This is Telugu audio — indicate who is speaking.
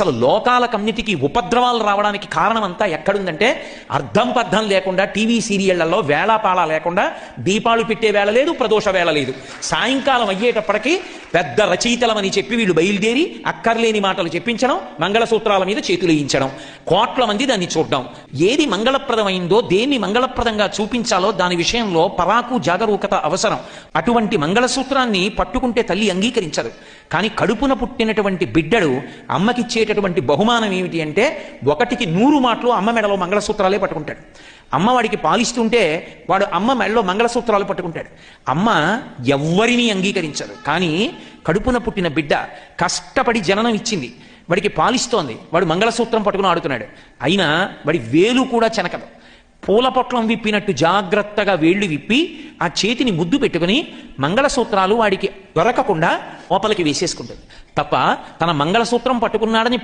Speaker 1: అసలు లోకాలకన్నిటికీ ఉపద్రవాలు రావడానికి కారణం అంతా ఎక్కడుందంటే అర్థం పర్థం లేకుండా టీవీ సీరియళ్లలో వేళాపాళ లేకుండా దీపాలు పెట్టే వేళ లేదు, ప్రదోష వేళ లేదు. సాయంకాలం అయ్యేటప్పటికీ పెద్ద రచయితలమని చెప్పి వీళ్ళు బయలుదేరి అక్కర్లేని మాటలు చెప్పించడం, మంగళసూత్రాల మీద చేతులు వేయించడం, కోట్ల మంది దాన్ని చూడడం. ఏది మంగళప్రదమైందో, దేన్ని మంగళప్రదంగా చూపించాలో దాని విషయంలో పరాకు జాగరూకత అవసరం. అటువంటి మంగళసూత్రాన్ని పట్టుకుంటే తల్లి అంగీకరించదు. కానీ కడుపున పుట్టినటువంటి బిడ్డడు అమ్మకిచ్చేటటువంటి బహుమానం ఏమిటి అంటే 1కి 100 మాటలు అమ్మ మెడలో మంగళసూత్రాలే పట్టుకుంటాడు. అమ్మ వాడికి పాలిస్తుంటే వాడు అమ్మ మెడలో మంగళసూత్రాలు పట్టుకుంటాడు. అమ్మ ఎవ్వరినీ అంగీకరించదు. కానీ కడుపున పుట్టిన బిడ్డ కష్టపడి జననం ఇచ్చింది, వాడికి పాలిస్తోంది, వాడు మంగళసూత్రం పట్టుకుని ఆడుతున్నాడు. అయినా వాడి వేలు కూడా చెనకదు. పూల పొట్లం విప్పినట్టు జాగ్రత్తగా వేళ్లు విప్పి ఆ చేతిని ముద్దు పెట్టుకుని మంగళసూత్రాలు వాడికి దొరకకుండా లోపలికి వేసేసుకుంటుంది తప్ప తన మంగళసూత్రం పట్టుకున్నాడని